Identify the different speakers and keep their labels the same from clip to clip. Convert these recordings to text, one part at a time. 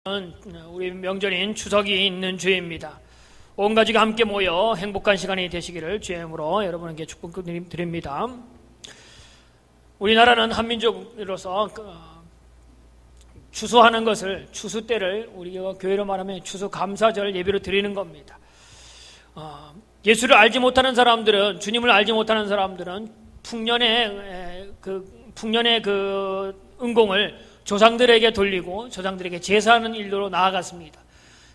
Speaker 1: 우리 명절인 추석이 있는 주입니다. 온 가족이 함께 모여 행복한 시간이 되시기를 주의 이름으로 여러분에게 축복드립니다. 우리나라는 한민족으로서 추수하는 것을, 추수 때를 우리가 교회로 말하면 추수감사절 예배로 드리는 겁니다. 예수를 알지 못하는 사람들은, 주님을 알지 못하는 사람들은 풍년의 그 은공을 조상들에게 돌리고 조상들에게 제사하는 일로 나아갔습니다.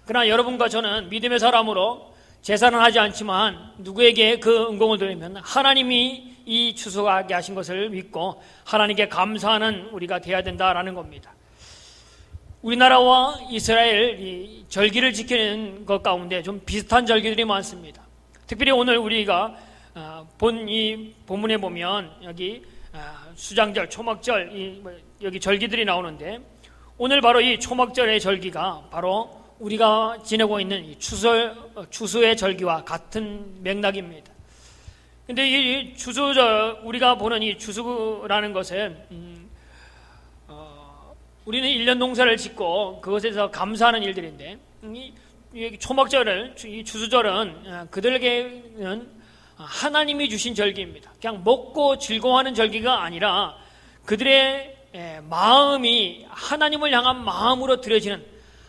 Speaker 1: 그러나 여러분과 저는 믿음의 사람으로 제사는 하지 않지만 누구에게 그 은공을 돌리면 하나님이 이 추수하게 하신 것을 믿고 하나님께 감사하는 우리가 되어야 된다라는 겁니다. 우리나라와 이스라엘 이 절기를 지키는 것 가운데 좀 비슷한 절기들이 많습니다. 특별히 오늘 우리가 본 이 본문에 보면 여기 수장절, 초막절, 여기 절기들이 나오는데 오늘 바로 이 초막절의 절기가 바로 우리가 지내고 있는 이 추수의 절기와 같은 맥락입니다. 근데 이 추수절, 우리가 보는 이 추수라는 것은 우리는 1년 농사를 짓고 그것에서 감사하는 일들인데 이 초막절을, 이 추수절은 그들에게는 하나님이 주신 절기입니다. 그냥 먹고 즐거워하는 절기가 아니라 그들의 마음이 하나님을 향한 마음으로 드려지는,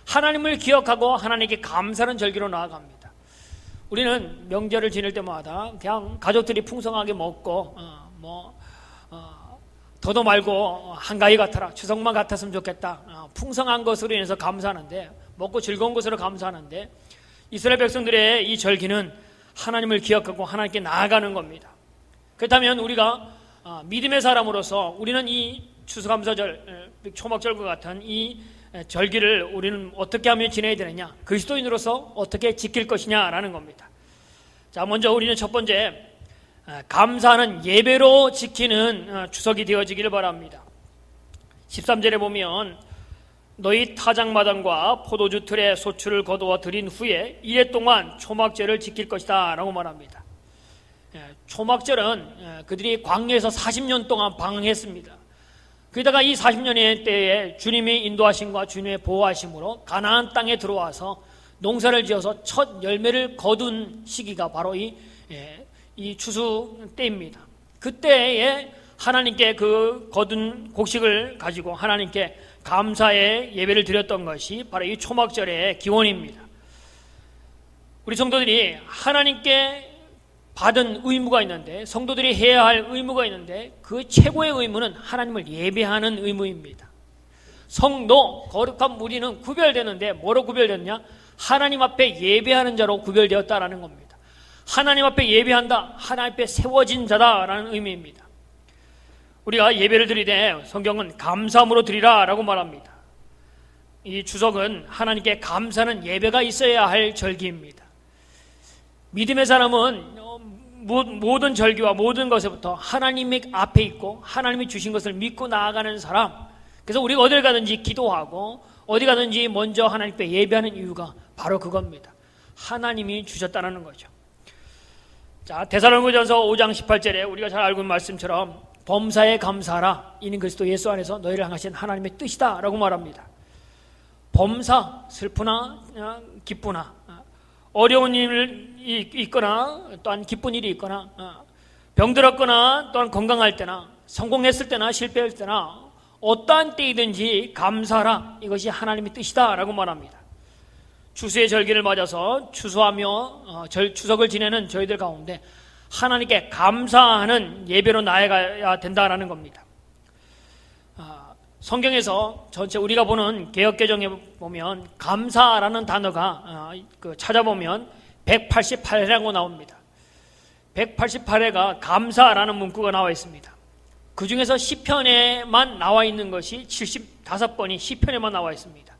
Speaker 1: 하나님을 기억하고 하나님께 감사하는 절기로 나아갑니다. 우리는 명절을 지낼 때마다 그냥 가족들이 풍성하게 먹고 더도 말고 한가위 같아라, 추석만 같았으면 좋겠다, 풍성한 것으로 인해서 감사하는데, 먹고 즐거운 것으로 감사하는데, 이스라엘 백성들의 이 절기는 하나님을 기억하고 하나님께 나아가는 겁니다. 그렇다면 우리가 믿음의 사람으로서 우리는 이 추수감사절, 초막절과 같은 이 절기를 우리는 어떻게 하면 지내야 되느냐, 그리스도인으로서 어떻게 지킬 것이냐라는 겁니다. 자, 먼저 우리는 첫 번째, 감사하는 예배로 지키는 추석이 되어지기를 바랍니다. 13절에 보면 너희 타작마당과 포도주 틀에 소출을 거두어 드린 후에 이래 동안 초막절을 지킬 것이다 라고 말합니다. 초막절은 그들이 광야에서 40년 동안 방황했습니다. 그러다가 이 40년의 때에 주님의 인도하심과 주님의 보호하심으로 가나안 땅에 들어와서 농사를 지어서 첫 열매를 거둔 시기가 바로 이 추수 때입니다. 그때에 하나님께 그 거둔 곡식을 가지고 하나님께 감사의 예배를 드렸던 것이 바로 이 초막절의 기원입니다. 우리 성도들이 하나님께 받은 의무가 있는데, 성도들이 해야 할 의무가 있는데, 그 최고의 의무는 하나님을 예배하는 의무입니다. 성도, 거룩한 무리는 구별되는데 뭐로 구별되느냐? 하나님 앞에 예배하는 자로 구별되었다라는 겁니다. 하나님 앞에 예배한다, 하나님 앞에 세워진 자다라는 의미입니다. 우리가 예배를 드리되 성경은 감사함으로 드리라 라고 말합니다. 이 추석은 하나님께 감사하는 예배가 있어야 할 절기입니다. 믿음의 사람은 모든 절기와 모든 것에부터 하나님의 앞에 있고 하나님이 주신 것을 믿고 나아가는 사람, 그래서 우리가 어딜 가든지 기도하고 어디 가든지 먼저 하나님 앞에 예배하는 이유가 바로 그겁니다. 하나님이 주셨다는 거죠. 자, 데살로니가전서 5장 18절에 우리가 잘 알고 있는 말씀처럼 범사에 감사하라, 이는 그리스도 예수 안에서 너희를 향하신 하나님의 뜻이다 라고 말합니다. 범사, 슬프나 기쁘나, 어려운 일이 있거나 또한 기쁜 일이 있거나, 병들었거나 또한 건강할 때나, 성공했을 때나 실패할 때나 어떠한 때이든지 감사하라, 이것이 하나님의 뜻이다 라고 말합니다. 추수의 절기를 맞아서 추수하며 추석을 지내는 저희들 가운데 하나님께 감사하는 예배로 나아가야 된다라는 겁니다. 성경에서 전체 우리가 보는 개역개정에 보면 감사라는 단어가 찾아보면 188회라고 나옵니다. 188회가 감사라는 문구가 나와 있습니다. 그 중에서 시편에만 나와 있는 것이 75번이 시편에만 나와 있습니다.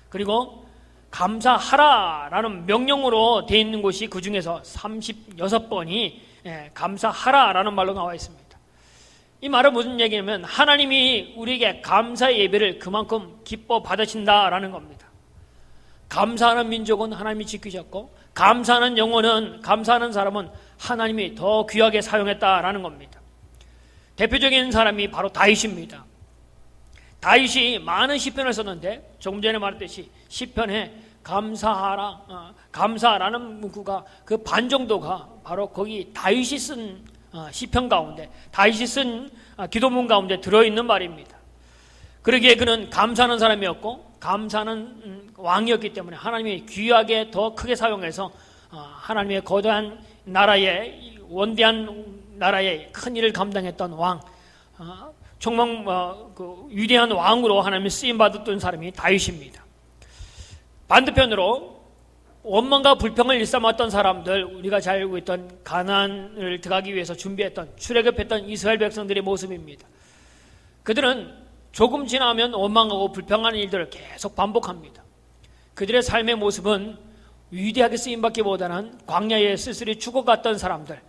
Speaker 1: 그리고 감사하라라는 명령으로 되어 있는 것이 그 중에서 36번이 감사하라라는 말로 나와 있습니다. 이 말은 무슨 얘기냐면 하나님이 우리에게 감사의 예배를 그만큼 기뻐 받으신다라는 겁니다. 감사하는 민족은 하나님이 지키셨고, 감사하는 영혼은, 감사하는 사람은 하나님이 더 귀하게 사용했다라는 겁니다. 대표적인 사람이 바로 다윗입니다. 다윗이 많은 시편을 썼는데 조금 전에 말했듯이 시편에 감사라는 문구가 그 반 정도가 바로 거기 다윗이 쓴 시편 가운데, 다윗이 쓴 기도문 가운데 들어있는 말입니다. 그러기에 그는 감사하는 사람이었고 감사하는 왕이었기 때문에 하나님이 귀하게 더 크게 사용해서 하나님의 거대한 나라의, 원대한 나라의 큰 일을 감당했던 왕, 정말 위대한 왕으로 하나님이 쓰임받았던 사람이 다윗입니다. 반대편으로 원망과 불평을 일삼았던 사람들, 우리가 잘 알고 있던 가나안을 들어가기 위해서 준비했던, 출애굽했던 이스라엘 백성들의 모습입니다. 그들은 조금 지나면 원망하고 불평하는 일들을 계속 반복합니다. 그들의 삶의 모습은 위대하게 쓰임받기보다는 광야에 쓸쓸히 죽어갔던 사람들,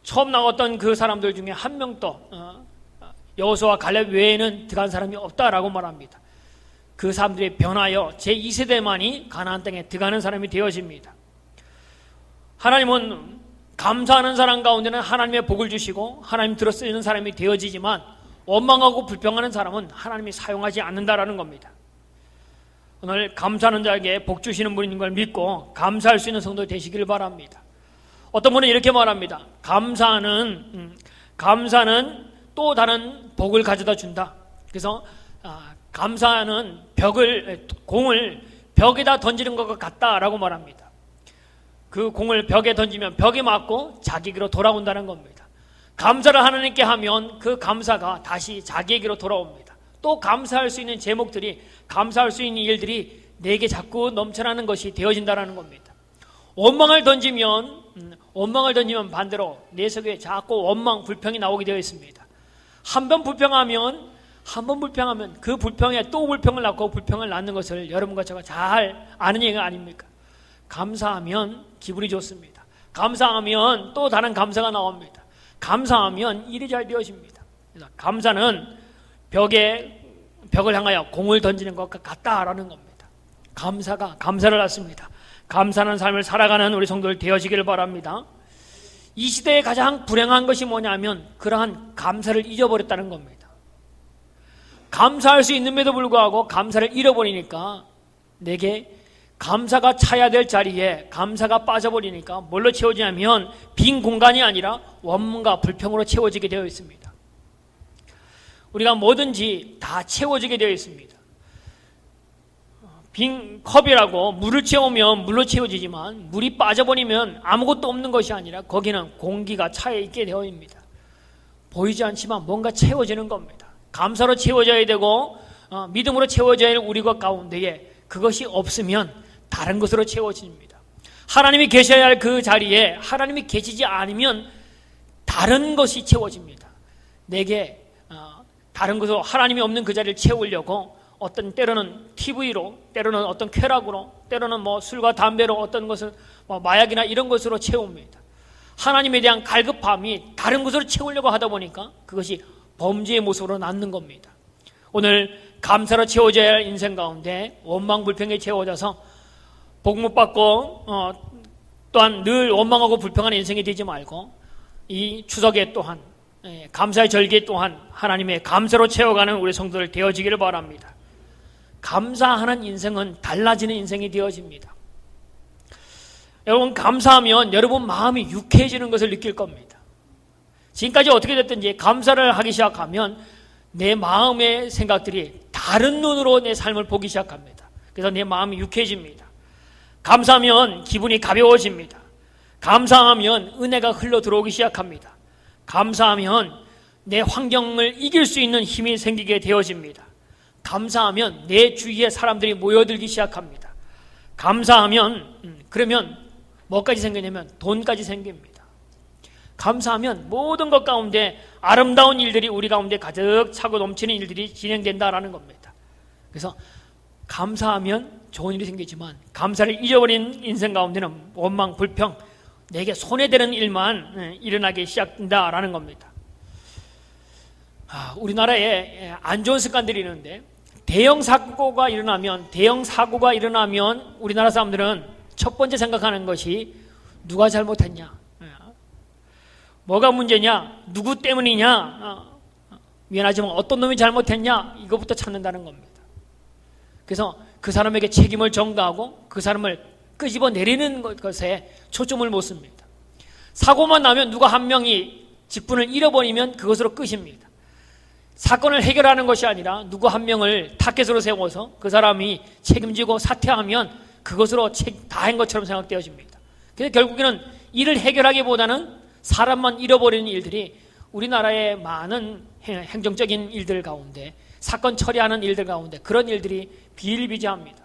Speaker 1: 처음 나왔던 그 사람들 중에 한 명도 여호수아와 갈렙 외에는 들어간 사람이 없다라고 말합니다. 그 사람들이 변하여 제2세대만이 가나안 땅에 들어가는 사람이 되어집니다. 하나님은 감사하는 사람 가운데는 하나님의 복을 주시고 하나님 들어 쓰이는 사람이 되어지지만 원망하고 불평하는 사람은 하나님이 사용하지 않는다라는 겁니다. 오늘 감사하는 자에게 복 주시는 분인 걸 믿고 감사할 수 있는 성도 되시기를 바랍니다. 어떤 분은 이렇게 말합니다. 감사는 또 다른 복을 가져다 준다. 그래서 감사는 공을 벽에다 던지는 것과 같다라고 말합니다. 그 공을 벽에 던지면 벽에 맞고 자기에게로 돌아온다는 겁니다. 감사를 하나님께 하면 그 감사가 다시 자기에게로 돌아옵니다. 또 감사할 수 있는 제목들이, 감사할 수 있는 일들이 내게 자꾸 넘쳐나는 것이 되어진다는 겁니다. 원망을 던지면 반대로 내 속에 자꾸 원망, 불평이 나오게 되어 있습니다. 한 번 불평하면 그 불평에 또 불평을 낳고 불평을 낳는 것을 여러분과 제가 잘 아는 얘기가 아닙니까? 감사하면 기분이 좋습니다. 감사하면 또 다른 감사가 나옵니다. 감사하면 일이 잘 되어집니다. 그래서 감사는 벽을 향하여 공을 던지는 것과 같다라는 겁니다. 감사를 낳습니다. 감사하는 삶을 살아가는 우리 성도들 되어지기를 바랍니다. 이 시대에 가장 불행한 것이 뭐냐면 그러한 감사를 잊어버렸다는 겁니다. 감사할 수 있음에도 불구하고 감사를 잃어버리니까 내게 감사가 차야 될 자리에 감사가 빠져버리니까 뭘로 채워지냐면 빈 공간이 아니라 원망과 불평으로 채워지게 되어 있습니다. 우리가 뭐든지 다 채워지게 되어 있습니다. 빈 컵이라고 물을 채우면 물로 채워지지만 물이 빠져버리면 아무것도 없는 것이 아니라 거기는 공기가 차여 있게 되어 있습니다. 보이지 않지만 뭔가 채워지는 겁니다. 감사로 채워져야 되고 믿음으로 채워져야 할 우리가 가운데에 그것이 없으면 다른 것으로 채워집니다. 하나님이 계셔야 할 그 자리에 하나님이 계시지 않으면 다른 것이 채워집니다. 내게 다른 것으로 하나님이 없는 그 자리를 채우려고 어떤 때로는 TV로, 때로는 어떤 쾌락으로, 때로는 술과 담배로, 어떤 것을 마약이나 이런 것으로 채웁니다. 하나님에 대한 갈급함이 다른 것으로 채우려고 하다 보니까 그것이 범죄의 모습으로 낳는 겁니다. 오늘 감사로 채워져야 할 인생 가운데 원망 불평에 채워져서 복 못 받고 또한 늘 원망하고 불평하는 인생이 되지 말고 이 추석에 또한 감사의 절기에 또한 하나님의 감사로 채워가는 우리 성도들 되어지기를 바랍니다. 감사하는 인생은 달라지는 인생이 되어집니다. 여러분, 감사하면 여러분 마음이 유쾌해지는 것을 느낄 겁니다. 지금까지 어떻게 됐든지 감사를 하기 시작하면 내 마음의 생각들이 다른 눈으로 내 삶을 보기 시작합니다. 그래서 내 마음이 유쾌해집니다. 감사하면 기분이 가벼워집니다. 감사하면 은혜가 흘러 들어오기 시작합니다. 감사하면 내 환경을 이길 수 있는 힘이 생기게 되어집니다. 감사하면 내 주위에 사람들이 모여들기 시작합니다. 감사하면 그러면 뭐까지 생기냐면 돈까지 생깁니다. 감사하면 모든 것 가운데 아름다운 일들이 우리 가운데 가득 차고 넘치는 일들이 진행된다라는 겁니다. 그래서 감사하면 좋은 일이 생기지만 감사를 잊어버린 인생 가운데는 원망, 불평, 내게 손해되는 일만 일어나기 시작된다라는 겁니다. 우리나라에 안 좋은 습관들이 있는데 대형 사고가 일어나면 우리나라 사람들은 첫 번째 생각하는 것이 누가 잘못했냐, 뭐가 문제냐, 누구 때문이냐, 미안하지만 어떤 놈이 잘못했냐? 이거부터 찾는다는 겁니다. 그래서 그 사람에게 책임을 전가하고 그 사람을 끄집어 내리는 것에 초점을 못 씁니다. 사고만 나면 누가 한 명이 직분을 잃어버리면 그것으로 끝입니다. 사건을 해결하는 것이 아니라 누구 한 명을 타겟으로 세워서 그 사람이 책임지고 사퇴하면 그것으로 다한 것처럼 생각되어집니다. 그래서 결국에는 일을 해결하기보다는 사람만 잃어버리는 일들이 우리나라의 많은 행정적인 일들 가운데, 사건 처리하는 일들 가운데 그런 일들이 비일비재합니다.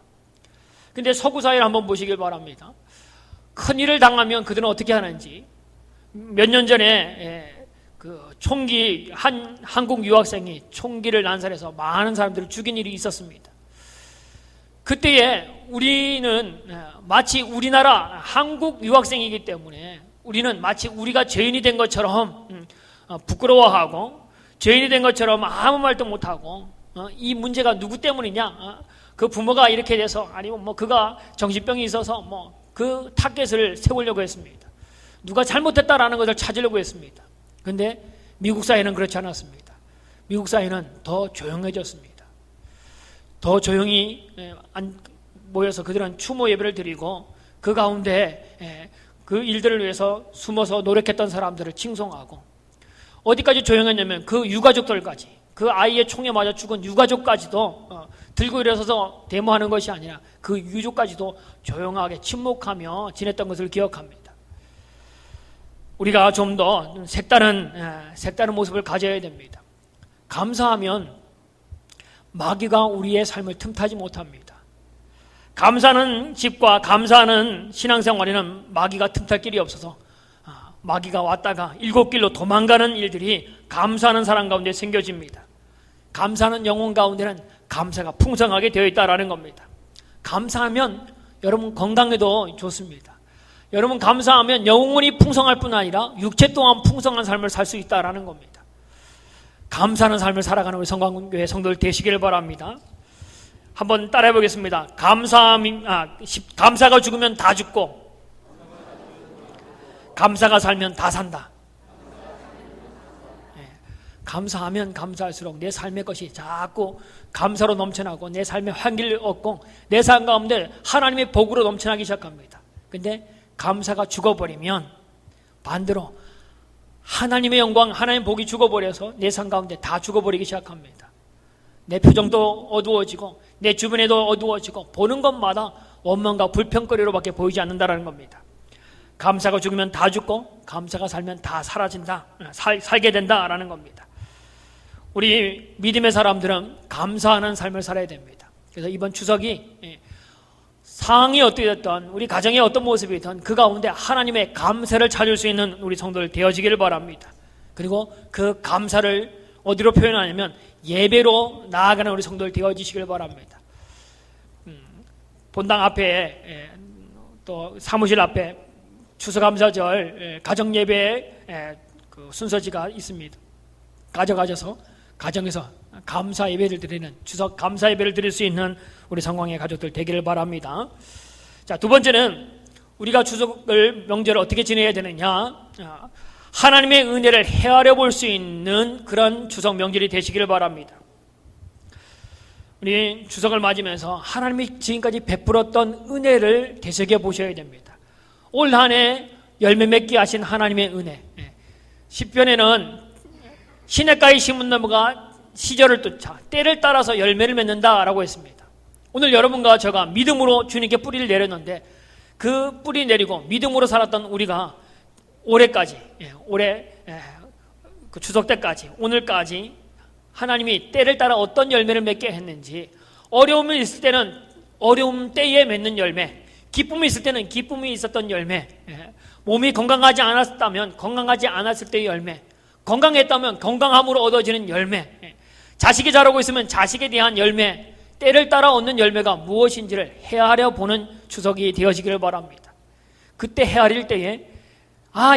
Speaker 1: 근데 서구 사회를 한번 보시길 바랍니다. 큰 일을 당하면 그들은 어떻게 하는지. 몇 년 전에 그 총기, 한국 유학생이 총기를 난사해서 많은 사람들을 죽인 일이 있었습니다. 그때에 우리는 마치 우리나라 한국 유학생이기 때문에 우리는 마치 우리가 죄인이 된 것처럼 부끄러워하고, 죄인이 된 것처럼 아무 말도 못하고, 이 문제가 누구 때문이냐, 그 부모가 이렇게 돼서, 아니면 뭐 그가 정신병이 있어서 뭐 그 타겟을 세우려고 했습니다. 누가 잘못했다라는 것을 찾으려고 했습니다. 그런데 미국 사회는 그렇지 않았습니다. 미국 사회는 더 조용해졌습니다. 더 조용히 모여서 그들은 추모 예배를 드리고, 그 가운데 그 일들을 위해서 숨어서 노력했던 사람들을 칭송하고, 어디까지 조용했냐면 그 유가족들까지, 그 아이의 총에 맞아 죽은 유가족까지도 들고 일어서서 데모하는 것이 아니라 그 유족까지도 조용하게 침묵하며 지냈던 것을 기억합니다. 우리가 좀 더 색다른 모습을 가져야 됩니다. 감사하면 마귀가 우리의 삶을 틈타지 못합니다. 감사하는 집과 감사하는 신앙생활에는 마귀가 틈탈 길이 없어서 마귀가 왔다가 일곱 길로 도망가는 일들이 감사하는 사람 가운데 생겨집니다. 감사하는 영혼 가운데는 감사가 풍성하게 되어 있다는 겁니다. 감사하면 여러분 건강에도 좋습니다. 여러분 감사하면 영혼이 풍성할 뿐 아니라 육체 또한 풍성한 삶을 살 수 있다는 겁니다. 감사하는 삶을 살아가는 우리 성광교회 성도들 되시기를 바랍니다. 한번 따라해 보겠습니다. 감사가 죽으면 다 죽고, 감사가 살면 다 산다. 감사하면 감사할수록 내 삶의 것이 자꾸 감사로 넘쳐나고 내 삶의 환기를 얻고 내 삶 가운데 하나님의 복으로 넘쳐나기 시작합니다. 근데 감사가 죽어버리면 반대로 하나님의 영광, 하나님의 복이 죽어버려서 내 삶 가운데 다 죽어버리기 시작합니다. 내 표정도 어두워지고 내 주변에도 어두워지고 보는 것마다 원망과 불평거리로밖에 보이지 않는다는 겁니다. 감사가 죽으면 다 죽고 감사가 살면 다 사라진다, 살게 된다라는 겁니다. 우리 믿음의 사람들은 감사하는 삶을 살아야 됩니다. 그래서 이번 추석이 상황이 어떻게 됐든 우리 가정의 어떤 모습이든 그 가운데 하나님의 감사를 찾을 수 있는 우리 성도들 되어지기를 바랍니다. 그리고 그 감사를 어디로 표현하냐면 예배로 나아가는 우리 성도들 되어지시길 바랍니다. 본당 앞에 또 사무실 앞에 추수감사절 가정예배 그 순서지가 있습니다. 가져가셔서 가정에서 감사 예배를 드리는, 추석 감사 예배를 드릴 수 있는 우리 성광의 가족들 되기를 바랍니다. 자, 두 번째는 우리가 추석을, 명절을 어떻게 지내야 되느냐, 하나님의 은혜를 헤아려 볼 수 있는 그런 추석 명절이 되시기를 바랍니다. 우리 추석을 맞으면서 하나님이 지금까지 베풀었던 은혜를 되새겨 보셔야 됩니다. 올 한 해 열매 맺게 하신 하나님의 은혜. 시편에는 시냇가에 심은 나무가 시절을 쫓아 때를 따라서 열매를 맺는다라고 했습니다. 오늘 여러분과 제가 믿음으로 주님께 뿌리를 내렸는데 그 뿌리 내리고 믿음으로 살았던 우리가 올해까지, 올해 그 추석 때까지, 오늘까지 하나님이 때를 따라 어떤 열매를 맺게 했는지, 어려움이 있을 때는 어려움 때에 맺는 열매, 기쁨이 있을 때는 기쁨이 있었던 열매, 몸이 건강하지 않았다면 건강하지 않았을 때의 열매, 건강했다면 건강함으로 얻어지는 열매, 자식이 자라고 있으면 자식에 대한 열매, 때를 따라 얻는 열매가 무엇인지를 헤아려 보는 추석이 되어지기를 바랍니다. 그때 헤아릴 때에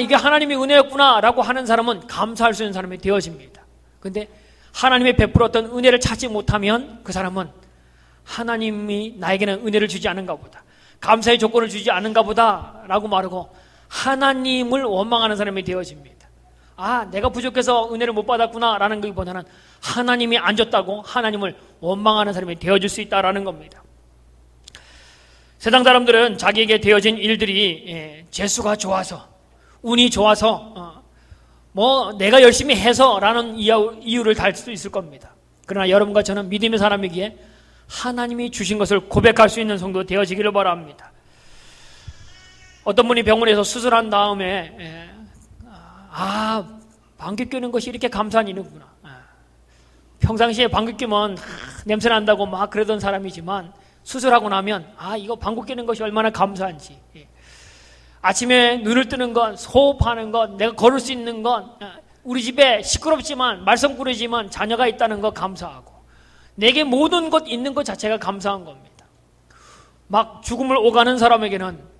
Speaker 1: 이게 하나님의 은혜였구나 라고 하는 사람은 감사할 수 있는 사람이 되어집니다. 그런데 하나님의 베풀었던 은혜를 찾지 못하면 그 사람은 하나님이 나에게는 은혜를 주지 않은가 보다, 감사의 조건을 주지 않은가 보다 라고 말하고 하나님을 원망하는 사람이 되어집니다. 내가 부족해서 은혜를 못 받았구나 라는 것보다는 하나님이 안 줬다고 하나님을 원망하는 사람이 되어줄 수 있다라는 겁니다. 세상 사람들은 자기에게 되어진 일들이 재수가 좋아서, 운이 좋아서, 내가 열심히 해서 라는 이유를 달 수도 있을 겁니다. 그러나 여러분과 저는 믿음의 사람이기에 하나님이 주신 것을 고백할 수 있는 성도 되어지기를 바랍니다. 어떤 분이 병원에서 수술한 다음에 방귀 뀌는 것이 이렇게 감사한 일이구나. 평상시에 방귀 뀌면 냄새 난다고 막 그러던 사람이지만 수술하고 나면 이거 방귀 뀌는 것이 얼마나 감사한지. 아침에 눈을 뜨는 것, 호흡하는 것, 내가 걸을 수 있는 것, 우리 집에 시끄럽지만 말썽꾸러지만 자녀가 있다는 것 감사하고, 내게 모든 것 있는 것 자체가 감사한 겁니다. 막 죽음을 오가는 사람에게는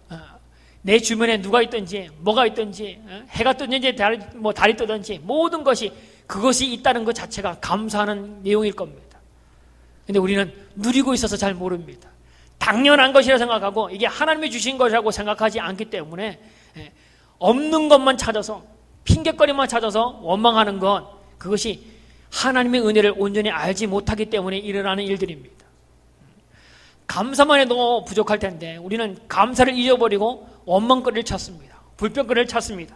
Speaker 1: 내 주변에 누가 있든지 뭐가 있든지 해가 뜨든지 달이 뜨든지 모든 것이 그것이 있다는 것 자체가 감사하는 내용일 겁니다. 근데 우리는 누리고 있어서 잘 모릅니다. 당연한 것이라 생각하고 이게 하나님이 주신 것이라고 생각하지 않기 때문에 없는 것만 찾아서 핑계거리만 찾아서 원망하는 것, 그것이 하나님의 은혜를 온전히 알지 못하기 때문에 일어나는 일들입니다. 감사만 해도 부족할 텐데 우리는 감사를 잊어버리고 원망거리를 찾습니다. 불평거리를 찾습니다.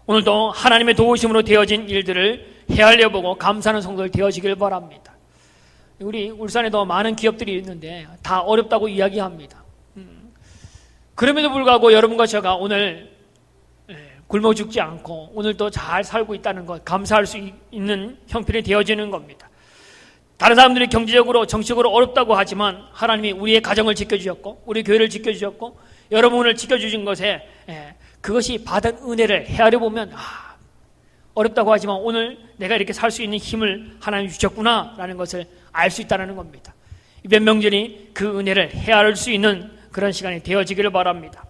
Speaker 1: 오늘도 하나님의 도우심으로 되어진 일들을 헤아려 보고 감사하는 성도들 되어지길 바랍니다. 우리 울산에도 많은 기업들이 있는데 다 어렵다고 이야기합니다. 그럼에도 불구하고 여러분과 제가 오늘 굶어 죽지 않고 오늘도 잘 살고 있다는 것, 감사할 수 있는 형편이 되어지는 겁니다. 다른 사람들이 경제적으로 정치적으로 어렵다고 하지만 하나님이 우리의 가정을 지켜주셨고 우리 교회를 지켜주셨고 여러분을 지켜주신 것에 그것이 받은 은혜를 헤아려 보면 어렵다고 하지만 오늘 내가 이렇게 살 수 있는 힘을 하나님 주셨구나 라는 것을 알 수 있다는 겁니다. 몇 명전이 그 은혜를 헤아릴 수 있는 그런 시간이 되어지기를 바랍니다.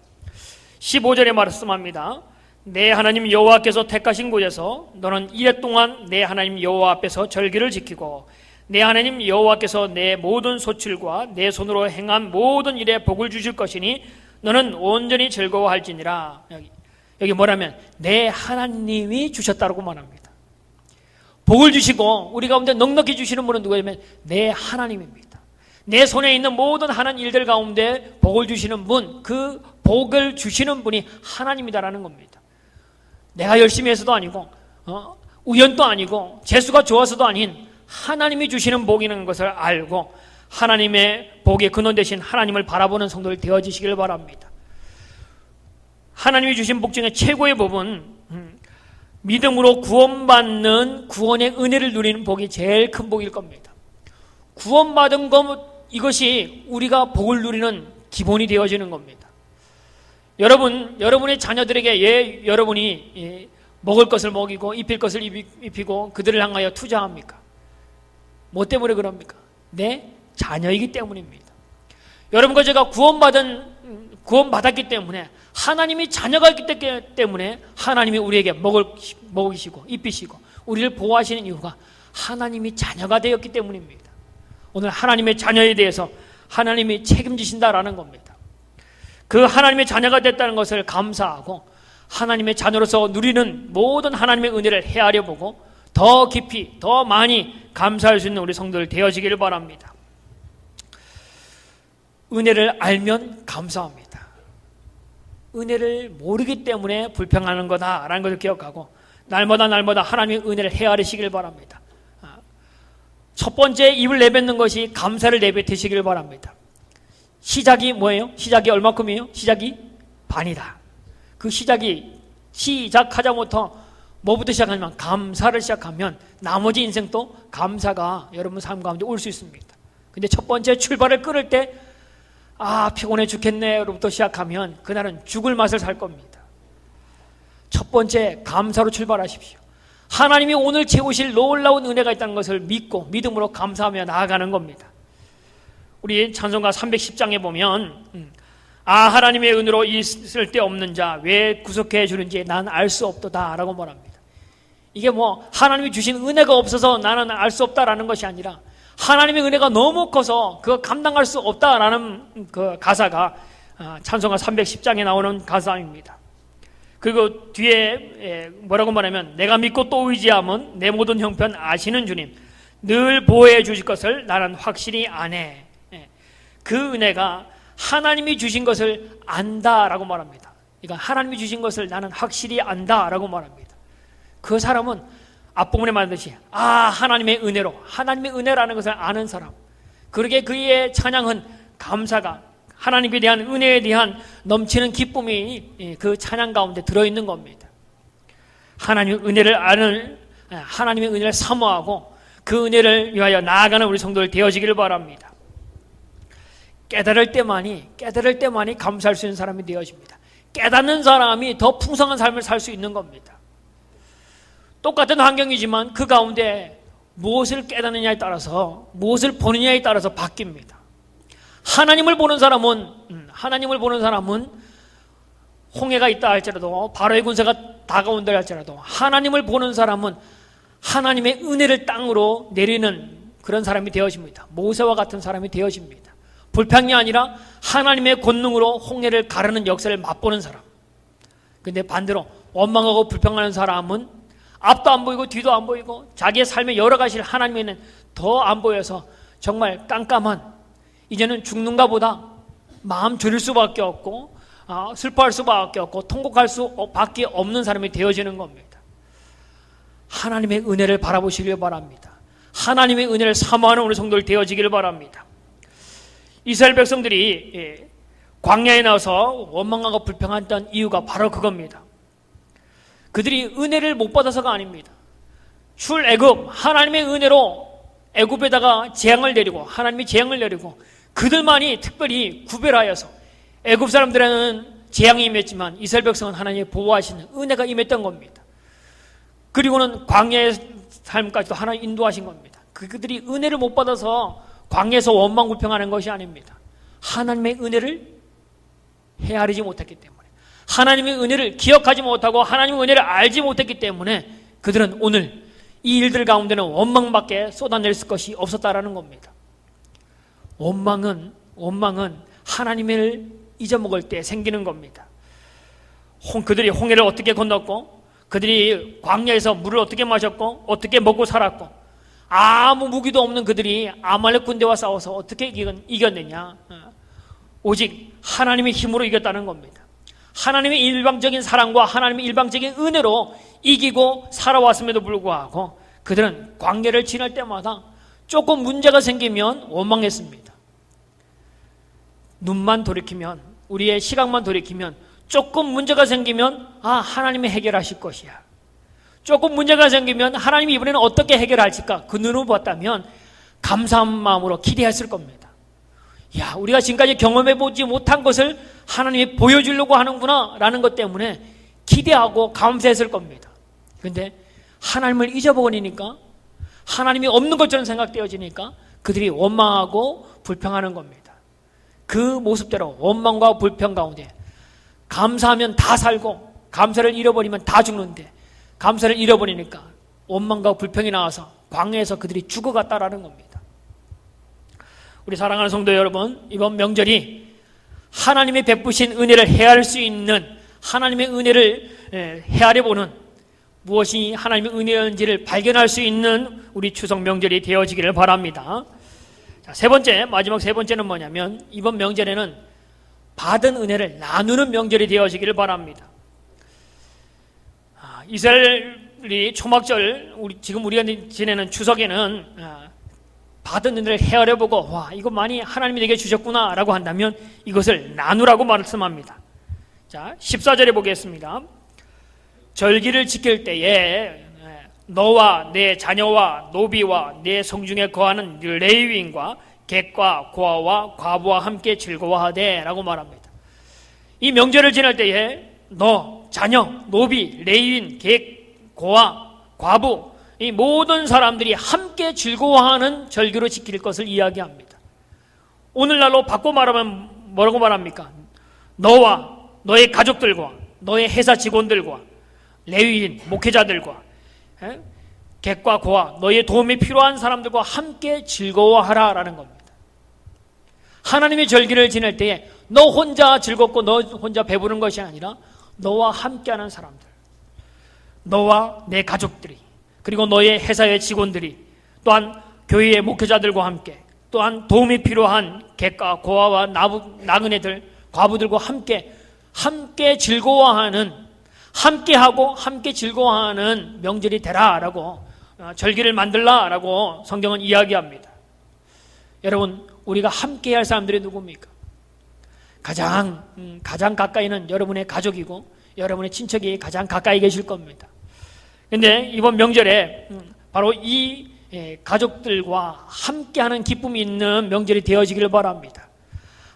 Speaker 1: 15절에 말씀합니다. 내 하나님 여호와께서 택하신 곳에서 너는 이래 동안 내 하나님 여호와 앞에서 절기를 지키고 내 하나님 여호와께서 내 모든 소출과 내 손으로 행한 모든 일에 복을 주실 것이니 너는 온전히 즐거워할지니라. 여기 뭐라면 내 하나님이 주셨다고 말합니다. 복을 주시고 우리 가운데 넉넉히 주시는 분은 누구냐면 내 하나님입니다. 내 손에 있는 모든 하나님 일들 가운데 복을 주시는 분, 그 복을 주시는 분이 하나님이다라는 겁니다. 내가 열심히 해서도 아니고 우연도 아니고 재수가 좋아서도 아닌 하나님이 주시는 복이라는 것을 알고 하나님의 복의 근원 되신 하나님을 바라보는 성도들 되어지시길 바랍니다. 하나님이 주신 복 중에 최고의 복은 믿음으로 구원받는 구원의 은혜를 누리는 복이 제일 큰 복일 겁니다. 구원받은 것, 이것이 우리가 복을 누리는 기본이 되어지는 겁니다. 여러분의 자녀들에게 여러분이 먹을 것을 먹이고 입힐 것을 입히고 그들을 향하여 투자합니까? 뭐 때문에 그럽니까? 내 자녀이기 때문입니다. 여러분과 제가 구원받았기 때문에 하나님이 자녀가 있기 때문에 하나님이 우리에게 먹이시고 입히시고 우리를 보호하시는 이유가 하나님이 자녀가 되었기 때문입니다. 오늘 하나님의 자녀에 대해서 하나님이 책임지신다라는 겁니다. 그 하나님의 자녀가 됐다는 것을 감사하고 하나님의 자녀로서 누리는 모든 하나님의 은혜를 헤아려 보고 더 깊이 더 많이 감사할 수 있는 우리 성도들 되어지기를 바랍니다. 은혜를 알면 감사합니다. 은혜를 모르기 때문에 불평하는 거다라는 것을 기억하고 날마다 하나님의 은혜를 헤아리시길 바랍니다. 첫 번째 입을 내뱉는 것이 감사를 내뱉으시길 바랍니다. 시작이 뭐예요? 시작이 얼마큼이에요? 시작이 반이다. 그 시작하자부터 뭐부터 시작하냐면 감사를 시작하면 나머지 인생도 감사가 여러분 삶 가운데 올 수 있습니다. 근데 첫 번째 출발을 끊을 때 피곤해 죽겠네 로부터 시작하면 그날은 죽을 맛을 살 겁니다. 첫 번째 감사로 출발하십시오. 하나님이 오늘 채우실 놀라운 은혜가 있다는 것을 믿고 믿음으로 감사하며 나아가는 겁니다. 우리 찬송가 310장에 보면 하나님의 은혜로 있을 데 없는 자 왜 구속해 주는지 난 알 수 없도다 라고 말합니다. 이게 하나님이 주신 은혜가 없어서 나는 알 수 없다라는 것이 아니라 하나님의 은혜가 너무 커서 그거 감당할 수 없다라는 그 가사가 찬송가 310장에 나오는 가사입니다. 그리고 뒤에 뭐라고 말하면 내가 믿고 또 의지하면 내 모든 형편 아시는 주님 늘 보호해 주실 것을 나는 확실히 아네. 그 은혜가 하나님이 주신 것을 안다라고 말합니다. 그러니까 하나님이 주신 것을 나는 확실히 안다라고 말합니다. 그 사람은 앞부분에 말하듯이 하나님의 은혜로, 하나님의 은혜라는 것을 아는 사람, 그러게 그의 찬양은 감사가, 하나님에 대한 은혜에 대한 넘치는 기쁨이 그 찬양 가운데 들어있는 겁니다. 하나님의 은혜를 아는, 하나님의 은혜를 사모하고 그 은혜를 위하여 나아가는 우리 성도들 되어지기를 바랍니다. 깨달을 때만이 감사할 수 있는 사람이 되어집니다. 깨닫는 사람이 더 풍성한 삶을 살 수 있는 겁니다. 똑같은 환경이지만 그 가운데 무엇을 깨닫느냐에 따라서, 무엇을 보느냐에 따라서 바뀝니다. 하나님을 보는 사람은 홍해가 있다 할지라도, 바로의 군사가 다가온다 할지라도, 하나님을 보는 사람은 하나님의 은혜를 땅으로 내리는 그런 사람이 되어집니다. 모세와 같은 사람이 되어집니다. 불평이 아니라 하나님의 권능으로 홍해를 가르는 역사를 맛보는 사람. 근데 반대로 원망하고 불평하는 사람은 앞도 안 보이고 뒤도 안 보이고 자기의 삶의 여러 가지를 하나님에는 더 안 보여서 정말 깜깜한, 이제는 죽는가 보다 마음 졸일 수밖에 없고 슬퍼할 수밖에 없고 통곡할 수밖에 없는 사람이 되어지는 겁니다. 하나님의 은혜를 바라보시길 바랍니다. 하나님의 은혜를 사모하는 우리 성도들 되어지기를 바랍니다. 이스라엘 백성들이 광야에 나와서 원망하고 불평했던 이유가 바로 그겁니다. 그들이 은혜를 못 받아서가 아닙니다. 출애굽, 하나님의 은혜로 애굽에다가 재앙을 내리고, 하나님이 재앙을 내리고 그들만이 특별히 구별하여서, 애굽 사람들에는 재앙이 임했지만 이스라엘 백성은 하나님의 보호하시는 은혜가 임했던 겁니다. 그리고는 광야의 삶까지도 하나님 인도하신 겁니다. 그들이 은혜를 못 받아서 광야에서 원망 불평하는 것이 아닙니다. 하나님의 은혜를 헤아리지 못했기 때문에, 하나님의 은혜를 기억하지 못하고 하나님의 은혜를 알지 못했기 때문에 그들은 오늘 이 일들 가운데는 원망밖에 쏟아낼 것이 없었다라는 겁니다. 원망은 하나님을 잊어먹을 때 생기는 겁니다. 그들이 홍해를 어떻게 건넜고, 그들이 광야에서 물을 어떻게 마셨고, 어떻게 먹고 살았고, 아무 무기도 없는 그들이 아말렉 군대와 싸워서 어떻게 이겼느냐? 오직 하나님의 힘으로 이겼다는 겁니다. 하나님의 일방적인 사랑과 하나님의 일방적인 은혜로 이기고 살아왔음에도 불구하고 그들은 광야를 지날 때마다 조금 문제가 생기면 원망했습니다. 눈만 돌이키면, 우리의 시각만 돌이키면 조금 문제가 생기면 하나님이 해결하실 것이야. 조금 문제가 생기면 하나님이 이번에는 어떻게 해결할까, 그 눈으로 봤다면 감사한 마음으로 기대했을 겁니다. 우리가 지금까지 경험해보지 못한 것을 하나님이 보여주려고 하는구나 라는 것 때문에 기대하고 감사했을 겁니다. 그런데 하나님을 잊어버리니까, 하나님이 없는 것처럼 생각되어지니까 그들이 원망하고 불평하는 겁니다. 그 모습대로 원망과 불평 가운데, 감사하면 다 살고 감사를 잃어버리면 다 죽는데 감사를 잃어버리니까 원망과 불평이 나와서 광야에서 그들이 죽어갔다라는 겁니다. 우리 사랑하는 성도 여러분, 이번 명절이 하나님이 베푸신 은혜를 헤아릴 수 있는, 하나님의 은혜를 헤아려보는, 무엇이 하나님의 은혜인지를 발견할 수 있는 우리 추석 명절이 되어지기를 바랍니다. 자, 마지막 세 번째는 뭐냐면, 이번 명절에는 받은 은혜를 나누는 명절이 되어지기를 바랍니다. 이스라엘이 초막절, 지금 우리가 지내는 추석에는 받은 은혜를 헤아려보고 이거 많이 하나님이 내게 주셨구나 라고 한다면 이것을 나누라고 말씀합니다. 자, 14절에 보겠습니다. 절기를 지킬 때에 너와 내 자녀와 노비와 내 성중에 거하는 레위인과 객과 고아와 과부와 함께 즐거워하되 라고 말합니다. 이 명절을 지낼 때에 너, 자녀, 노비, 레위인, 객, 고아, 과부, 이 모든 사람들이 함께 즐거워하는 절기로 지킬 것을 이야기합니다. 오늘날로 바꿔 말하면 뭐라고 말합니까? 너와 너의 가족들과 너의 회사 직원들과 레위인, 목회자들과 객과 고아, 너의 도움이 필요한 사람들과 함께 즐거워하라라는 겁니다. 하나님의 절기를 지낼 때에 너 혼자 즐겁고 너 혼자 배부른 것이 아니라 너와 함께하는 사람들, 너와 내 가족들이, 그리고 너의 회사의 직원들이, 또한 교회의 목회자들과 함께, 또한 도움이 필요한 객가, 고아와 나그네들, 과부들과 함께 즐거워하는, 함께하고 함께 즐거워하는 명절이 되라라고, 절기를 만들라라고 성경은 이야기합니다. 여러분, 우리가 함께해야 할 사람들이 누굽니까? 가장 가까이는 여러분의 가족이고 여러분의 친척이 가장 가까이 계실 겁니다. 그런데 이번 명절에 바로 이 가족들과 함께하는 기쁨이 있는 명절이 되어지기를 바랍니다.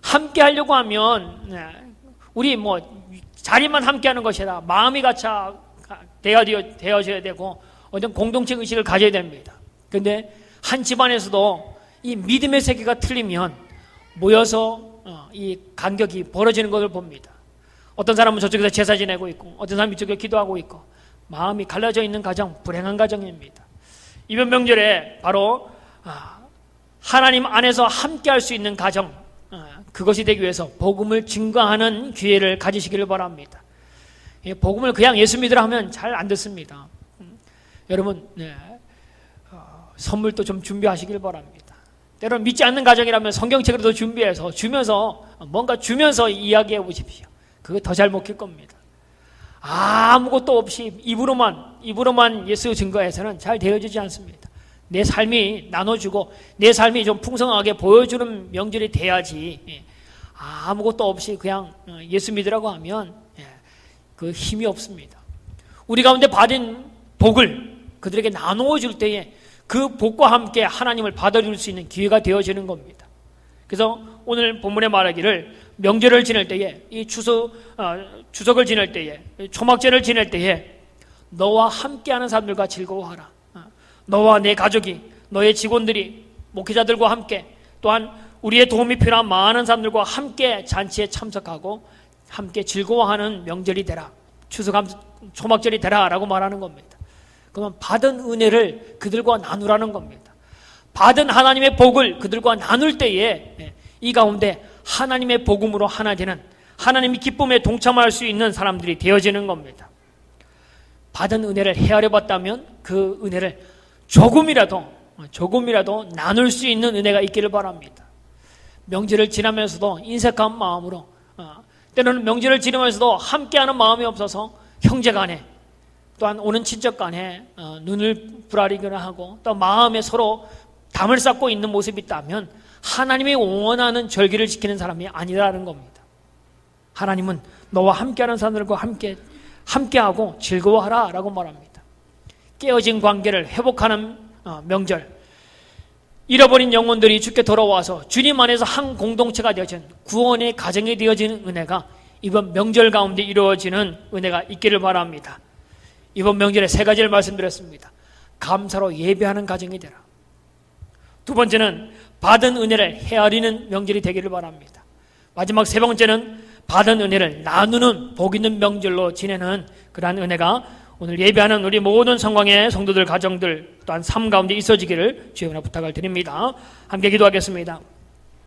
Speaker 1: 함께하려고 하면 우리 자리만 함께하는 것이 아니라 마음이 같이 되어져야 되고 어떤 공동체 의식을 가져야 됩니다. 그런데 한 집안에서도 이 믿음의 세계가 틀리면 모여서 이 간격이 벌어지는 것을 봅니다. 어떤 사람은 저쪽에서 제사 지내고 있고 어떤 사람은 이쪽에 기도하고 있고 마음이 갈라져 있는 가정, 불행한 가정입니다. 이번 명절에 바로 하나님 안에서 함께할 수 있는 가정, 그것이 되기 위해서 복음을 증거하는 기회를 가지시기를 바랍니다. 복음을 그냥 예수 믿으라 하면 잘 안 듣습니다. 여러분, 선물도 좀 준비하시길 바랍니다. 때로는 믿지 않는 가정이라면 성경책으로도 준비해서 뭔가 주면서 이야기해 보십시오. 그거 더 잘 먹힐 겁니다. 아무것도 없이 입으로만 예수 증거해서는 잘 되어지지 않습니다. 내 삶이 나눠주고 내 삶이 좀 풍성하게 보여주는 명절이 돼야지, 아무것도 없이 그냥 예수 믿으라고 하면 그 힘이 없습니다. 우리 가운데 받은 복을 그들에게 나누어 줄 때에 그 복과 함께 하나님을 받아줄 수 있는 기회가 되어지는 겁니다. 그래서 오늘 본문에 말하기를 명절을 지낼 때에, 이 추석을 지낼 때에, 초막절을 지낼 때에 너와 함께하는 사람들과 즐거워하라. 너와 내 가족이, 너의 직원들이, 목회자들과 함께, 또한 우리의 도움이 필요한 많은 사람들과 함께 잔치에 참석하고 함께 즐거워하는 명절이 되라, 초막절이 되라 라고 말하는 겁니다. 그러면 받은 은혜를 그들과 나누라는 겁니다. 받은 하나님의 복을 그들과 나눌 때에 이 가운데 하나님의 복음으로 하나 되는, 하나님의 기쁨에 동참할 수 있는 사람들이 되어지는 겁니다. 받은 은혜를 헤아려 봤다면 그 은혜를 조금이라도 나눌 수 있는 은혜가 있기를 바랍니다. 명절을 지나면서도 인색한 마음으로, 때로는 명절을 지나면서도 함께하는 마음이 없어서 형제간에, 또한 오는 친척 간에 눈을 부라리거나 하고 또 마음에 서로 담을 쌓고 있는 모습이 있다면 하나님이 원하는 절기를 지키는 사람이 아니라는 겁니다. 하나님은 너와 함께하는 사람들과 함께하고 즐거워하라 라고 말합니다. 깨어진 관계를 회복하는 명절, 잃어버린 영혼들이 주께 돌아와서 주님 안에서 한 공동체가 되어진 구원의 가정이 되어지는 은혜가 이번 명절 가운데 이루어지는 은혜가 있기를 바랍니다. 이번 명절에 세 가지를 말씀드렸습니다. 감사로 예배하는 가정이 되라. 두 번째는 받은 은혜를 헤아리는 명절이 되기를 바랍니다. 마지막 세 번째는 받은 은혜를 나누는 복 있는 명절로 지내는 그러한 은혜가 오늘 예배하는 우리 모든 성광의 성도들, 가정들, 또한 삶 가운데 있어지기를 주의 은혜 부탁을 드립니다. 함께 기도하겠습니다.